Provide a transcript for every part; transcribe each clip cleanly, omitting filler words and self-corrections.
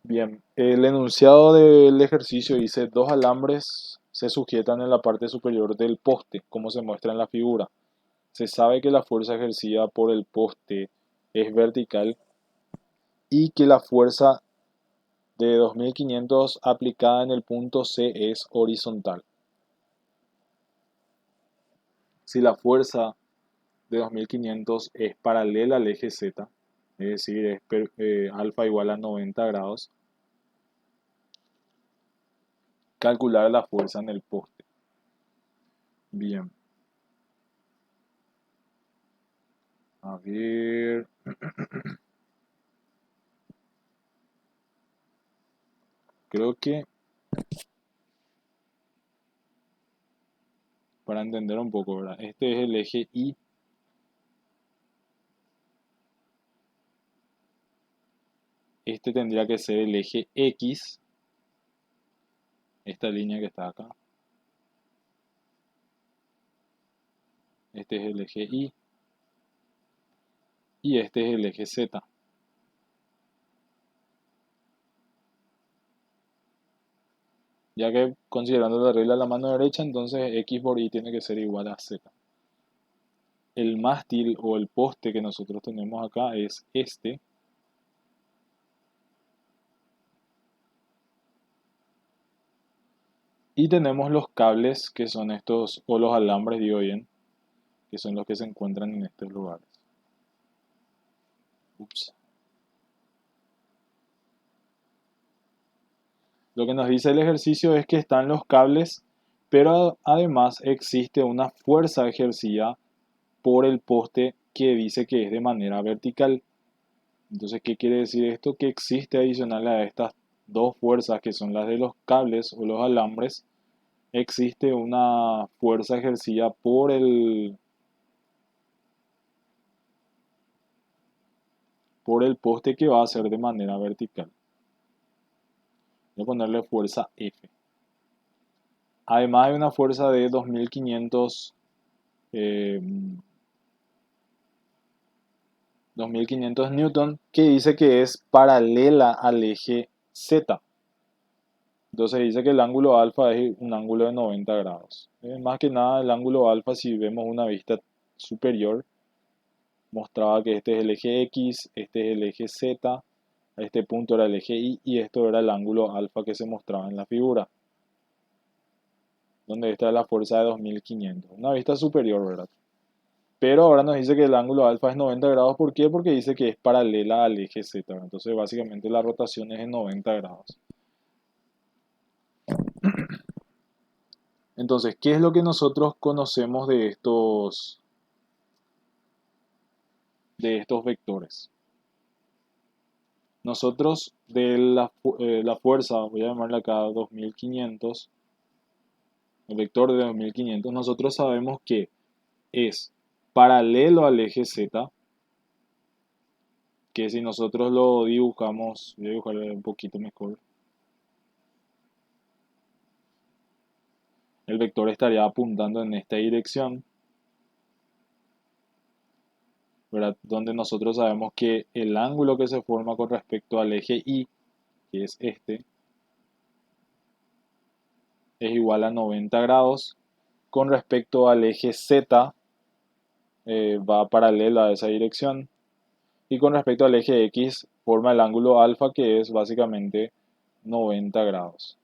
Bien, el enunciado del ejercicio dice dos alambres se sujetan en la parte superior del poste, como se muestra en la figura. Se sabe que la fuerza ejercida por el poste es vertical y que la fuerza de 2500 aplicada en el punto C es horizontal. Si la fuerza de 2500 es paralela al eje Z, es decir, es alfa igual a 90 grados, calcular la fuerza en el poste. Bien, a ver, creo que para entender un poco, ¿verdad? Este es el eje Y, este tendría que ser el eje X, esta línea que está acá. Este es el eje y este es el eje Z. Ya que considerando la regla de la mano derecha, entonces X por Y tiene que ser igual a Z. El mástil o el poste que nosotros tenemos acá es este. Y tenemos los cables que son estos, o los alambres, digo bien, que son los que se encuentran en estos lugares. Ups. Lo que nos dice el ejercicio es que están los cables, pero además existe una fuerza ejercida por el poste que dice que es de manera vertical. Entonces, ¿qué quiere decir esto? Que existe adicional a estas dos fuerzas que son las de los cables o los alambres, existe una fuerza ejercida por el poste que va a ser de manera vertical. Voy a ponerle fuerza F. Además hay una fuerza de 2500 eh, 2500 newton que dice que es paralela al eje Z. Entonces dice que el ángulo alfa es un ángulo de 90 grados. Más que nada el ángulo alfa, si vemos una vista superior, mostraba que este es el eje X, este es el eje Z, este punto era el eje Y y esto era el ángulo alfa que se mostraba en la figura, donde esta es la fuerza de 2500. Una vista superior, ¿verdad? Pero ahora nos dice que el ángulo alfa es 90 grados. ¿Por qué? Porque dice que es paralela al eje Z. Entonces básicamente la rotación es en 90 grados. Entonces, ¿qué es lo que nosotros conocemos de estos vectores? Nosotros de la fuerza, voy a llamarla acá 2500, el vector de 2500, nosotros sabemos que es paralelo al eje Z, que si nosotros lo dibujamos, voy a dibujarlo un poquito mejor, el vector estaría apuntando en esta dirección, ¿verdad? Donde nosotros sabemos que el ángulo que se forma con respecto al eje Y, que es este, es igual a 90 grados. Con respecto al eje Z, va paralelo a esa dirección. Y con respecto al eje X, forma el ángulo alfa, que es básicamente 90 grados.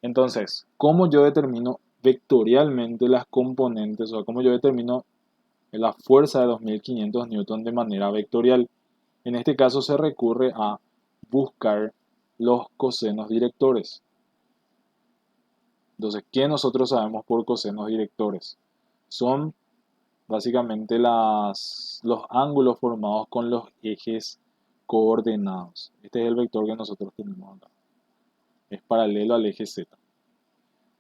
Entonces, ¿cómo yo determino vectorialmente las componentes? O cómo yo determino la fuerza de 2500 newton de manera vectorial. En este caso se recurre a buscar los cosenos directores. Entonces, ¿qué nosotros sabemos por cosenos directores? Son básicamente los ángulos formados con los ejes coordenados. Este es el vector que nosotros tenemos acá. Es paralelo al eje Z.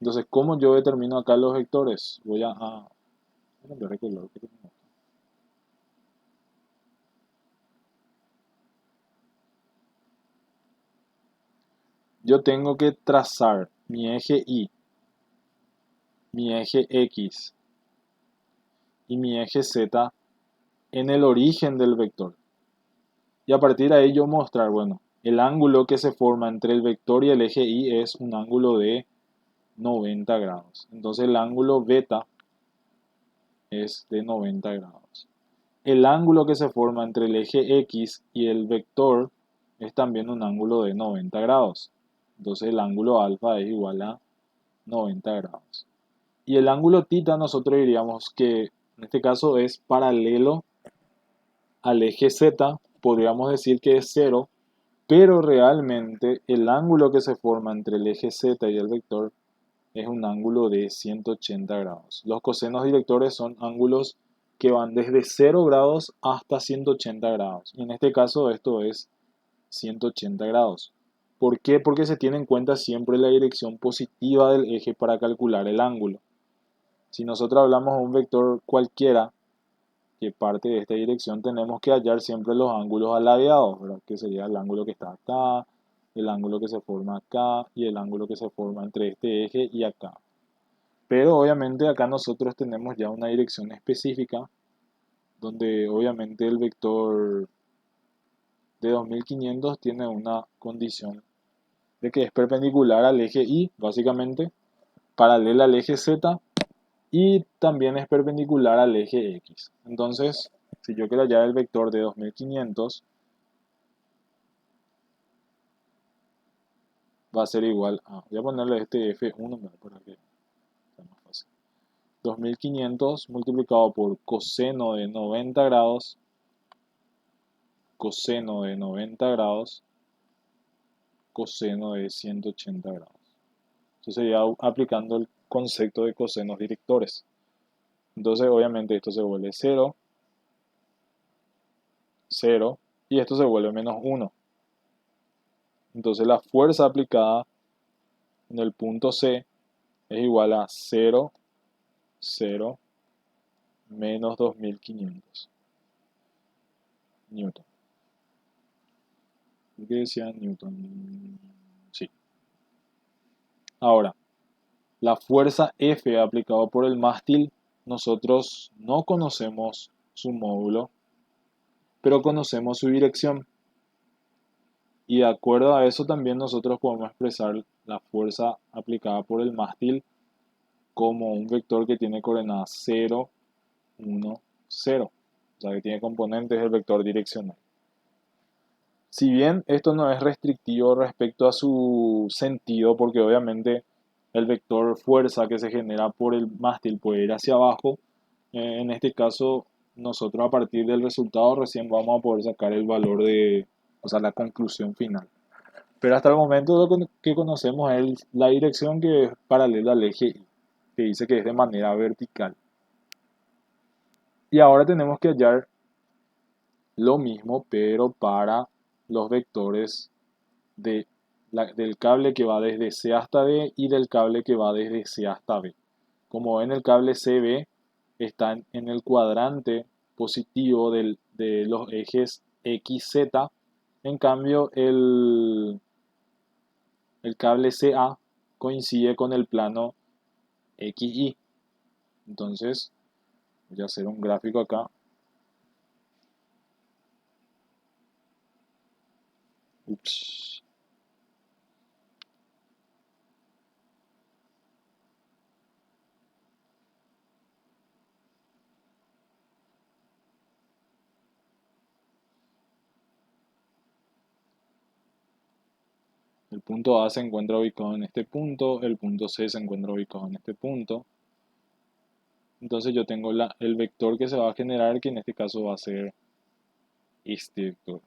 Entonces, ¿cómo yo determino acá los vectores? Voy a cambiar de color. Yo tengo que trazar mi eje Y, mi eje X y mi eje Z en el origen del vector. Y a partir de ahí yo mostrar, bueno, El ángulo que se forma entre el vector y el eje Y es un ángulo de 90 grados. Entonces el ángulo beta es de 90 grados. El ángulo que se forma entre el eje X y el vector es también un ángulo de 90 grados. Entonces el ángulo alfa es igual a 90 grados. Y el ángulo tita nosotros diríamos que en este caso es paralelo al eje Z, podríamos decir que es cero, pero realmente el ángulo que se forma entre el eje Z y el vector es un ángulo de 180 grados. Los cosenos directores son ángulos que van desde 0 grados hasta 180 grados. Y en este caso esto es 180 grados. ¿Por qué? Porque se tiene en cuenta siempre la dirección positiva del eje para calcular el ángulo. Si nosotros hablamos de un vector cualquiera que parte de esta dirección, tenemos que hallar siempre los ángulos aladeados, ¿verdad? Que sería el ángulo que está acá, el ángulo que se forma acá y el ángulo que se forma entre este eje y acá. Pero obviamente acá nosotros tenemos ya una dirección específica donde obviamente el vector de 2500 tiene una condición de que es perpendicular al eje Y, básicamente, paralela al eje Z y también es perpendicular al eje X. Entonces, si yo quiero hallar el vector de 2500, va a ser igual a, voy a ponerle este F1 para que sea más fácil. 2500 multiplicado por coseno de 90 grados, coseno de 90 grados, coseno de 180 grados. Eso sería aplicando el concepto de cosenos directores. Entonces, obviamente, esto se vuelve 0, 0, y esto se vuelve menos 1. Entonces, la fuerza aplicada en el punto C es igual a 0, 0, menos 2500 newton. ¿Por qué decía newton? Sí. Ahora, la fuerza F aplicado por el mástil, nosotros no conocemos su módulo, pero conocemos su dirección. Y de acuerdo a eso también nosotros podemos expresar la fuerza aplicada por el mástil como un vector que tiene coordenadas 0, 1, 0. O sea que tiene componentes del vector direccional. Si bien esto no es restrictivo respecto a su sentido, porque obviamente el vector fuerza que se genera por el mástil puede ir hacia abajo, en este caso nosotros a partir del resultado recién vamos a poder sacar el valor de, o sea, la conclusión final. Pero hasta el momento lo que conocemos es la dirección que es paralela al eje Y, que dice que es de manera vertical. Y ahora tenemos que hallar lo mismo, pero para los vectores del cable que va desde C hasta D y del cable que va desde C hasta B. Como ven, el cable CB está en el cuadrante positivo de los ejes XZ. En cambio, el cable CA coincide con el plano XY. Entonces, voy a hacer un gráfico acá. Ups. El punto A se encuentra ubicado en este punto, el punto C se encuentra ubicado en este punto. Entonces yo tengo el vector que se va a generar, que en este caso va a ser este vector.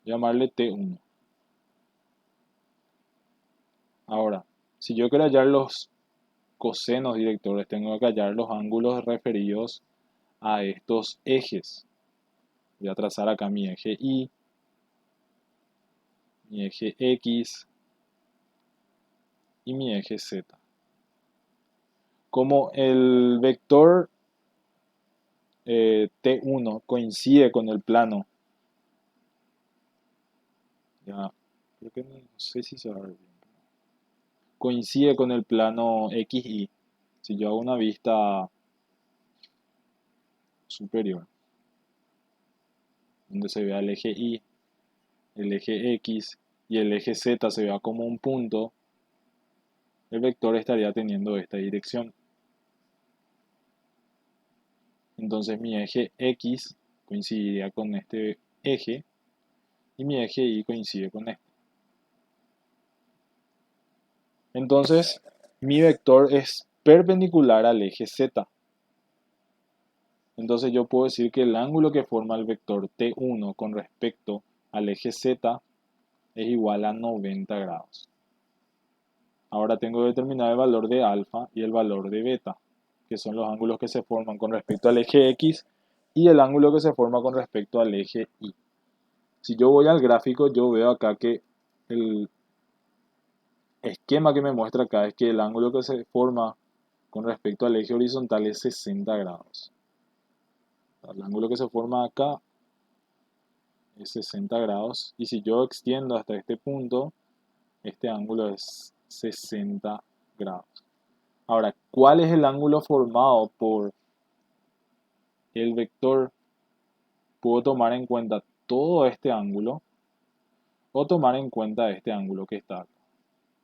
Llamarle T1. Ahora, si yo quiero hallar los cosenos directores, tengo que hallar los ángulos referidos a estos ejes. Voy a trazar acá mi eje Y, mi eje X y mi eje Z. Como el vector T1 coincide con el plano, ya, creo que no sé si se va a ver bien, coincide con el plano XY. Si yo hago una vista superior, donde se vea el eje Y, el eje X y el eje Z se vea como un punto, el vector estaría teniendo esta dirección. Entonces mi eje X coincidiría con este eje y mi eje Y coincide con este. Entonces mi vector es perpendicular al eje Z. Entonces yo puedo decir que el ángulo que forma el vector T1 con respecto al eje Z es igual a 90 grados. Ahora tengo que determinar el valor de alfa y el valor de beta, que son los ángulos que se forman con respecto al eje X y el ángulo que se forma con respecto al eje Y. Si yo voy al gráfico, yo veo acá que el esquema que me muestra acá es que el ángulo que se forma con respecto al eje horizontal es 60 grados. El ángulo que se forma acá es 60 grados y si yo extiendo hasta este punto, este ángulo es 60 grados. Ahora, ¿cuál es el ángulo formado por el vector? Puedo tomar en cuenta todo este ángulo o tomar en cuenta este ángulo que está acá.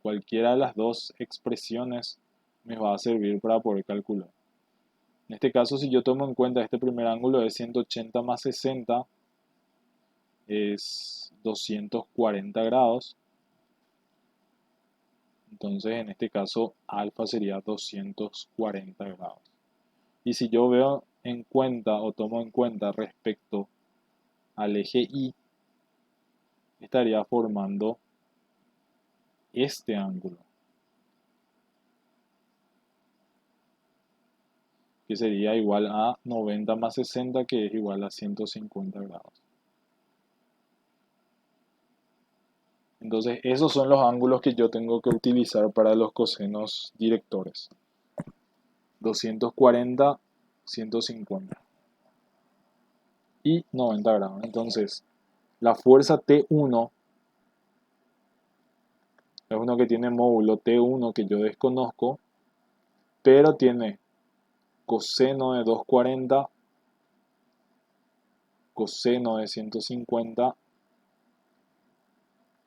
Cualquiera de las dos expresiones me va a servir para poder calcular. En este caso, si yo tomo en cuenta este primer ángulo de 180 más 60, es 240 grados. Entonces, en este caso, alfa sería 240 grados. Y si yo veo en cuenta o tomo en cuenta respecto al eje Y, estaría formando este ángulo, que sería igual a 90 más 60, que es igual a 150 grados. Entonces, esos son los ángulos que yo tengo que utilizar para los cosenos directores. 240, 150 y 90 grados. Entonces, la fuerza T1 es uno que tiene módulo T1 que yo desconozco, pero tiene coseno de 240, coseno de 150,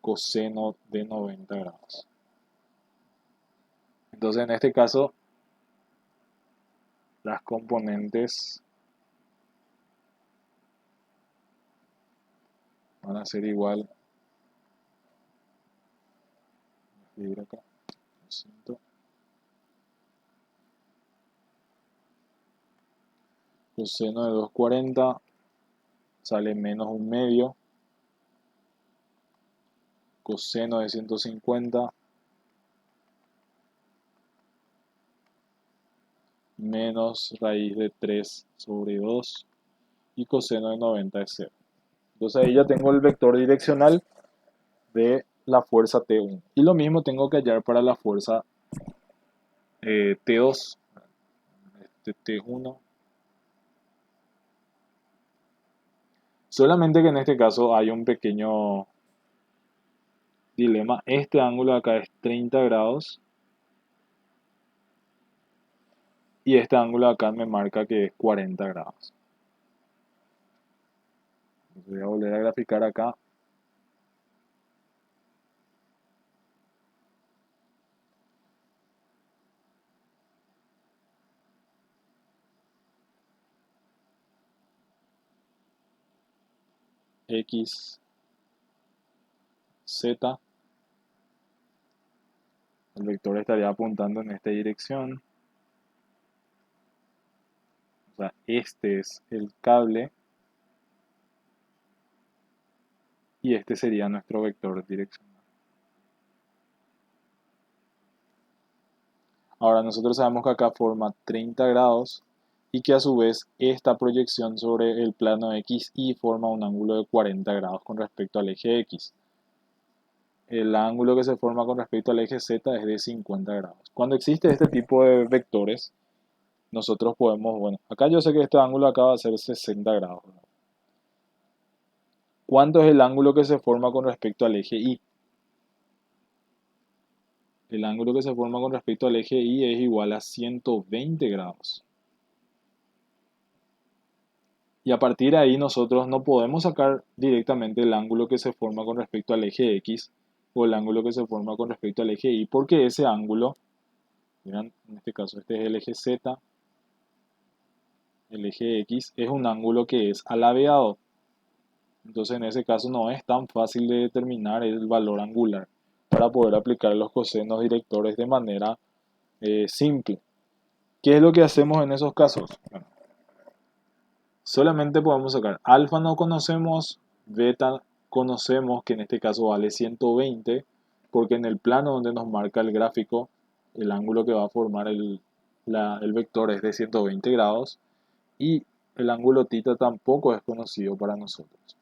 coseno de 90 grados. Entonces, en este caso, las componentes van a ser igual. Voy a escribir acá. Coseno de 240 sale menos un medio. Coseno de 150 menos raíz de 3 sobre 2 y coseno de 90 es 0. Entonces ahí ya tengo el vector direccional de la fuerza T1. Y lo mismo tengo que hallar para la fuerza T2, T1. Solamente que en este caso hay un pequeño dilema. Este ángulo de acá es 30 grados y este ángulo de acá me marca que es 40 grados. Voy a volver a graficar acá. X, Z. El vector estaría apuntando en esta dirección. O sea, este es el cable y este sería nuestro vector direccional. Ahora nosotros sabemos que acá forma 30 grados y que a su vez esta proyección sobre el plano XY forma un ángulo de 40 grados con respecto al eje X. El ángulo que se forma con respecto al eje Z es de 50 grados. Cuando existe este tipo de vectores, nosotros podemos, bueno, acá yo sé que este ángulo acá va a ser 60 grados. ¿Cuánto es el ángulo que se forma con respecto al eje Y? el ángulo que se forma con respecto al eje Y es igual a 120 grados. Y a partir de ahí nosotros no podemos sacar directamente el ángulo que se forma con respecto al eje X o el ángulo que se forma con respecto al eje Y, porque ese ángulo, miren, en este caso este es el eje Z, el eje X es un ángulo que es alabeado. Entonces en ese caso no es tan fácil de determinar el valor angular para poder aplicar los cosenos directores de manera simple. ¿Qué es lo que hacemos en esos casos? Bueno, solamente podemos sacar alfa, no conocemos, beta conocemos que en este caso vale 120, porque en el plano donde nos marca el gráfico, el ángulo que va a formar el vector es de 120 grados, y el ángulo θ tampoco es conocido para nosotros.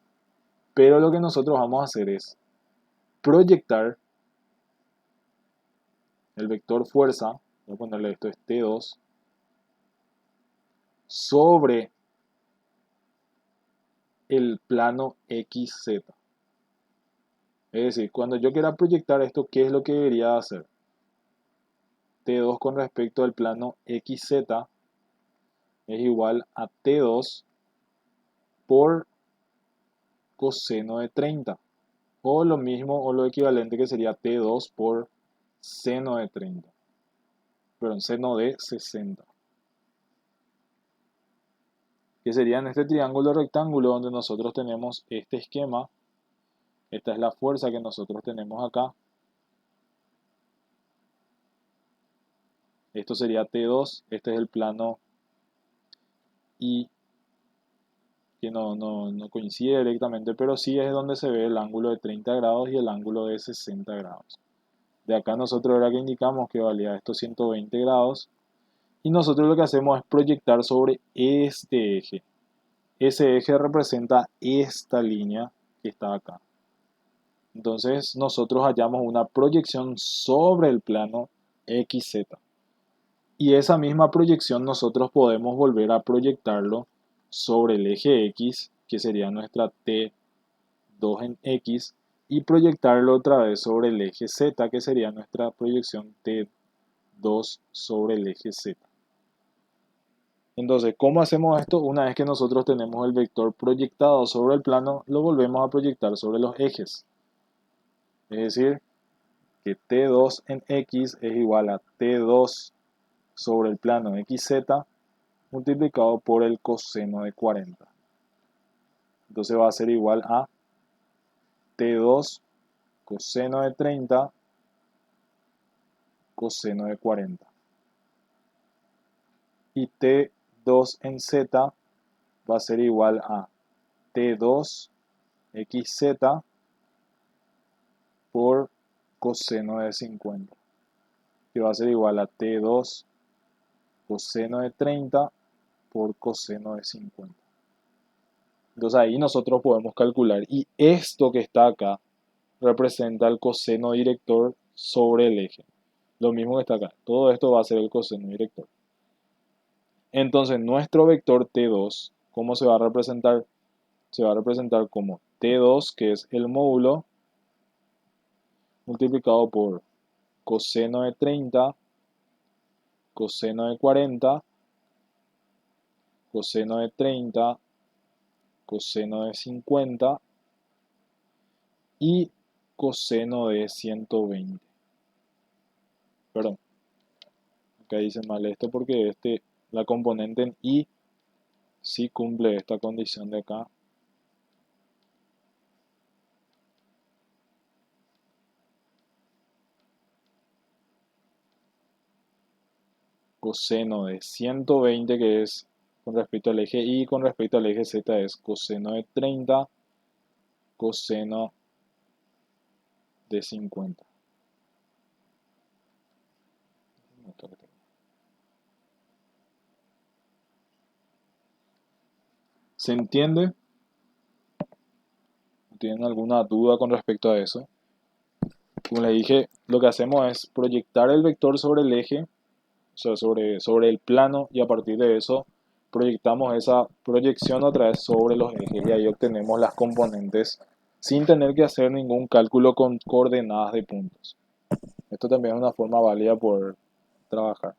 Pero lo que nosotros vamos a hacer es proyectar el vector fuerza, voy a ponerle esto es T2, sobre el plano XZ. Es decir, cuando yo quiera proyectar esto, ¿qué es lo que debería hacer? T2 con respecto al plano XZ es igual a T2 por coseno de 30. O lo mismo, o lo equivalente que sería T2 por seno de 30. Perdón, seno de 60. Que sería en este triángulo rectángulo donde nosotros tenemos este esquema. Esta es la fuerza que nosotros tenemos acá. Esto sería T2. Este es el plano Y, que no coincide directamente, pero sí es donde se ve el ángulo de 30 grados y el ángulo de 60 grados. De acá nosotros era que indicamos que valía estos 120 grados. Y nosotros lo que hacemos es proyectar sobre este eje. Ese eje representa esta línea que está acá. Entonces nosotros hallamos una proyección sobre el plano XZ. Y esa misma proyección nosotros podemos volver a proyectarlo sobre el eje X, que sería nuestra T2 en X, y proyectarlo otra vez sobre el eje Z, que sería nuestra proyección T2 sobre el eje Z. Entonces, ¿cómo hacemos esto? Una vez que nosotros tenemos el vector proyectado sobre el plano, lo volvemos a proyectar sobre los ejes. Es decir, que T2 en X es igual a T2 sobre el plano XZ multiplicado por el coseno de 40. Entonces va a ser igual a T2 coseno de 30 coseno de 40. Y T2 en Z va a ser igual a T2 XZ por coseno de 50, que va a ser igual a T2 coseno de 30 por coseno de 50. Entonces ahí nosotros podemos calcular, y esto que está acá representa el coseno director sobre el eje. Lo mismo que está acá. Todo esto va a ser el coseno director. Entonces nuestro vector T2, ¿cómo se va a representar? Se va a representar como T2, que es el módulo, multiplicado por coseno de 30, coseno de 40, coseno de 30, coseno de 50 y coseno de 120. Perdón, acá dice mal esto porque la componente en Y sí cumple esta condición de acá. Coseno de 120, que es con respecto al eje Y, con respecto al eje Z es coseno de 30, coseno de 50. ¿Se entiende? ¿Tienen alguna duda con respecto a eso? Como les dije, lo que hacemos es proyectar el vector sobre el eje, o sea, sobre el plano, y a partir de eso proyectamos esa proyección otra vez sobre los ejes y ahí obtenemos las componentes sin tener que hacer ningún cálculo con coordenadas de puntos. Esto también es una forma válida por trabajar.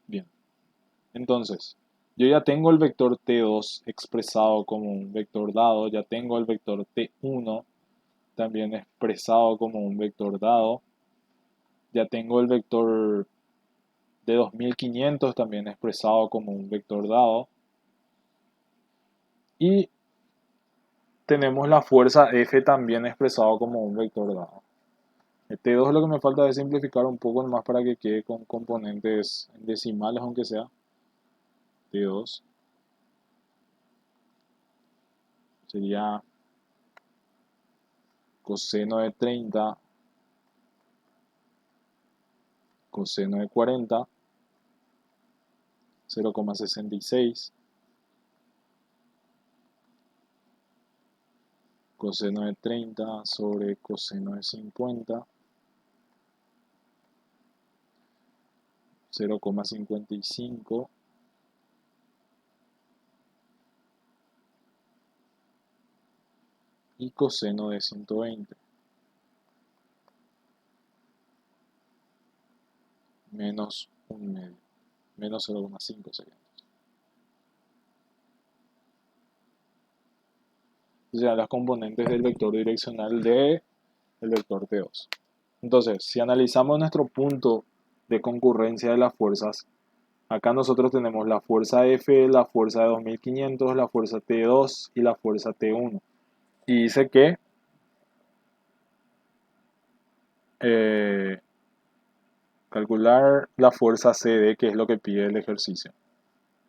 Bien, entonces, yo ya tengo el vector T2 expresado como un vector dado, ya tengo el vector T1 también expresado como un vector dado, ya tengo el vector de 2500 también expresado como un vector dado, y tenemos la fuerza F también expresado como un vector dado. El T2 lo que me falta es simplificar un poco más para que quede con componentes decimales, aunque sea T2. Sería coseno de 30, coseno de 40, 0,66, coseno de 30 sobre coseno de 50, 0,55, y coseno de 120, menos un medio, menos 0,5 sería. O sea, las componentes del vector direccional de el vector T2. Entonces, si analizamos nuestro punto de concurrencia de las fuerzas, acá nosotros tenemos la fuerza F, la fuerza de 2500, la fuerza T2 y la fuerza T1. Y dice que calcular la fuerza CD, que es lo que pide el ejercicio.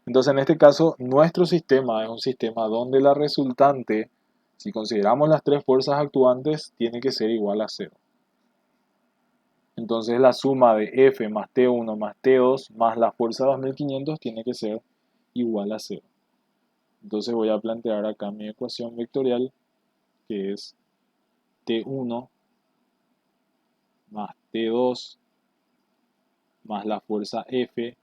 Entonces, en este caso, nuestro sistema es un sistema donde la resultante, si consideramos las tres fuerzas actuantes, tiene que ser igual a cero. Entonces, la suma de F más T1 más T2 más la fuerza 2500 tiene que ser igual a cero. Entonces, voy a plantear acá mi ecuación vectorial, que es T1 más T2 más la fuerza F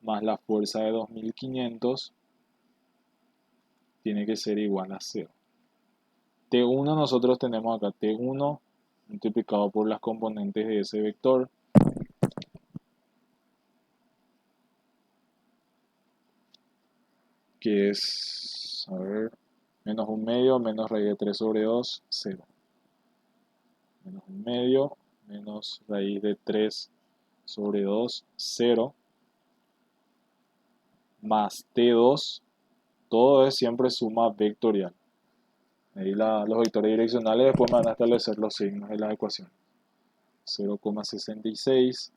más la fuerza de 2500 tiene que ser igual a 0. T1 nosotros tenemos acá T1 multiplicado por las componentes de ese vector, que es, a ver, menos un medio, menos raíz de 3 sobre 2, 0. Menos un medio, menos raíz de 3 sobre 2, 0. Más T2, todo es siempre suma vectorial. Ahí los vectores direccionales después me van a establecer los signos de la ecuación. 0,66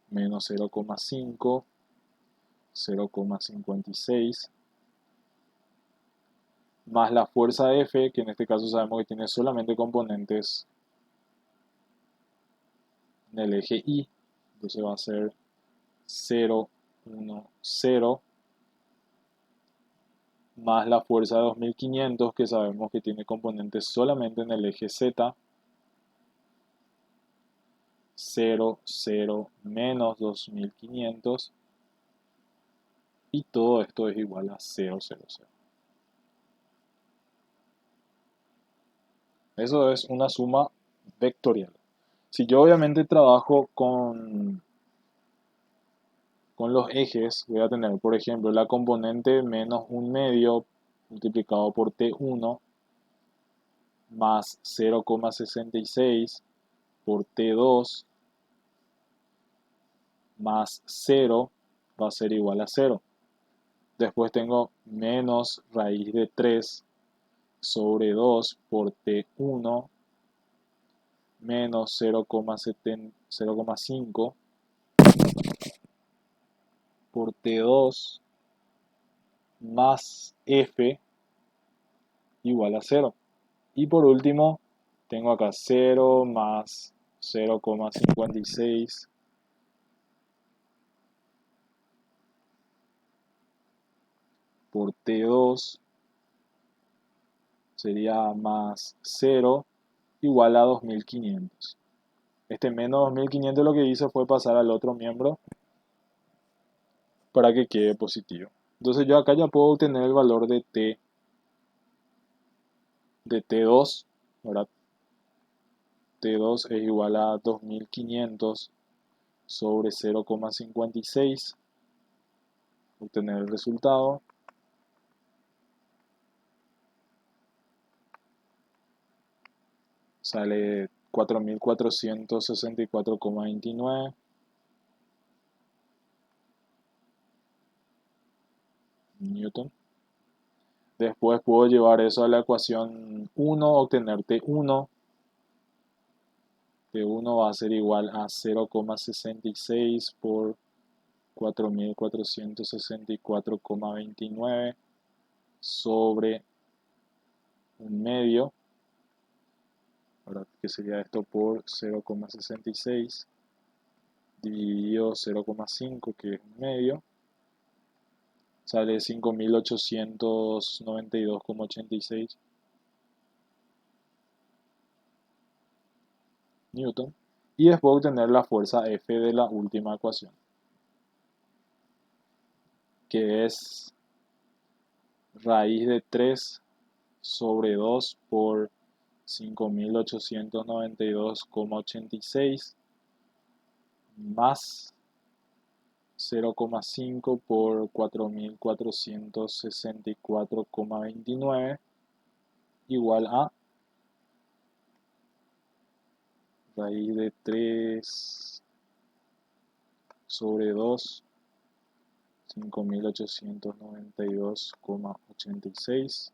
menos 0,5, 0,56 más la fuerza F, que en este caso sabemos que tiene solamente componentes en el eje Y, entonces va a ser 0, 1, 0, más la fuerza de 2500, que sabemos que tiene componentes solamente en el eje Z, 0, 0, menos 2500, y todo esto es igual a 0, 0, 0. Eso es una suma vectorial. Si yo obviamente trabajo con los ejes, voy a tener, por ejemplo, la componente menos un medio multiplicado por T1 más 0,66 por T2 más 0 va a ser igual a 0. Después tengo menos raíz de 3 sobre 2 por T1 menos 0,5 por T2 más F igual a 0. Y por último, tengo acá 0 más 0,56 por T2 sería más 0 igual a 2500. Este menos 2500 lo que hice fue pasar al otro miembro para que quede positivo. Entonces yo acá ya puedo obtener el valor de t, de T2, ¿verdad? T2 es igual a 2500 sobre 0,56. Obtener el resultado. Sale 4464,29 newton. Después puedo llevar eso a la ecuación 1, obtener T1. T1 va a ser igual a 0,66 por 4464,29 sobre un medio, ¿verdad? Que sería esto por 0,66 dividido 0,5, que es un medio, sale 5892,86 newton. Y después obtener la fuerza F de la última ecuación, que es raíz de 3 sobre 2 por 5892,86 más 0,5 por 4464,29 igual a raíz de 3 sobre 2, 5892,86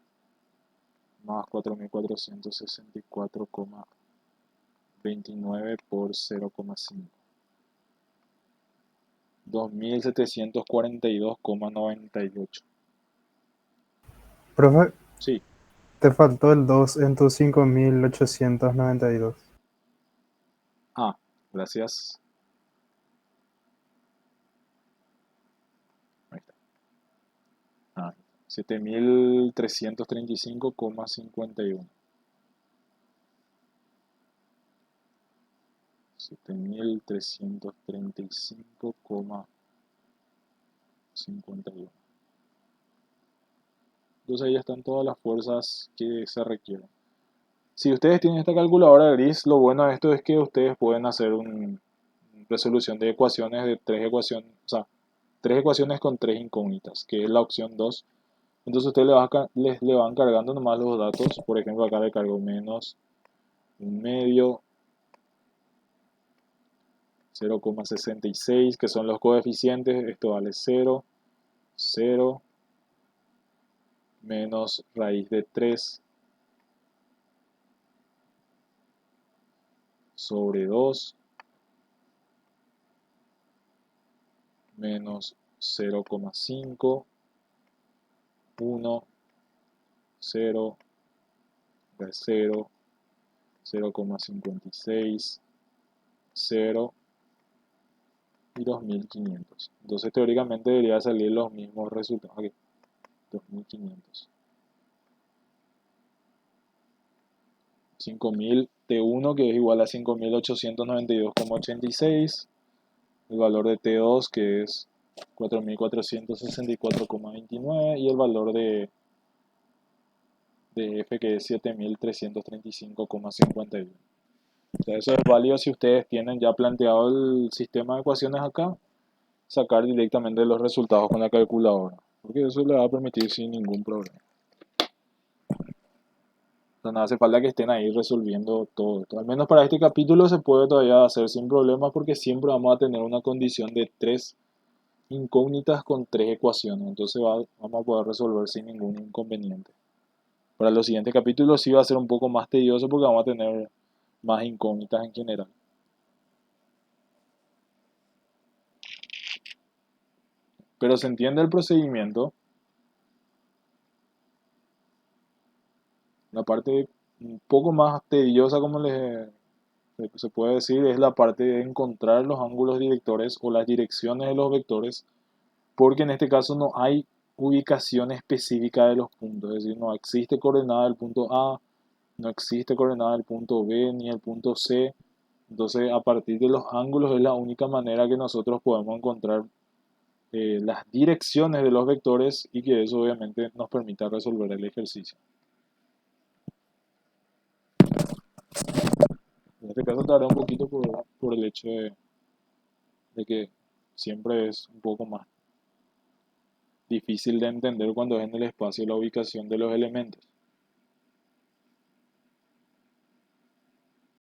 más 4464,29 por 0,5. 2742,98. Profe, Sí. te faltó el 2 en tus 5892. Ah, gracias. Ahí está. Ah, 7335,51. 7335,51. Entonces ahí están todas las fuerzas que se requieren. Si ustedes tienen esta calculadora gris, lo bueno de esto es que ustedes pueden hacer una resolución de ecuaciones de tres ecuaciones, o sea, tres ecuaciones con tres incógnitas, que es la opción 2. Entonces ustedes le van cargando nomás los datos. Por ejemplo, acá le cargo menos un medio, 0,66, que son los coeficientes. Esto vale 0, 0, menos raíz de 3 sobre 2, menos 0,5, 1, 0, 0, 0,56, 0 y 2500. Entonces teóricamente debería salir los mismos resultados. Aquí, 2500. 5000 T1, que es igual a 5892,86. El valor de T2, que es 4464,29. Y el valor de F, que es 7335,51. O sea, eso es válido si ustedes tienen ya planteado el sistema de ecuaciones acá, sacar directamente los resultados con la calculadora, porque eso le va a permitir sin ningún problema. O sea, no hace falta que estén ahí resolviendo todo esto. Al menos para este capítulo se puede todavía hacer sin problemas porque siempre vamos a tener una condición de tres incógnitas con tres ecuaciones. Entonces vamos a poder resolver sin ningún inconveniente. Para los siguientes capítulos sí va a ser un poco más tedioso porque vamos a tener más incógnitas en general. Pero se entiende el procedimiento. La parte un poco más tediosa, como se puede decir, es la parte de encontrar los ángulos directores o las direcciones de los vectores, porque en este caso no hay ubicación específica de los puntos, es decir, no existe coordenada del punto A, no existe coordenada del punto B ni el punto C. Entonces, a partir de los ángulos es la única manera que nosotros podemos encontrar las direcciones de los vectores y que eso obviamente nos permita resolver el ejercicio. En este caso tarda un poquito por el hecho de que siempre es un poco más difícil de entender cuando es en el espacio la ubicación de los elementos.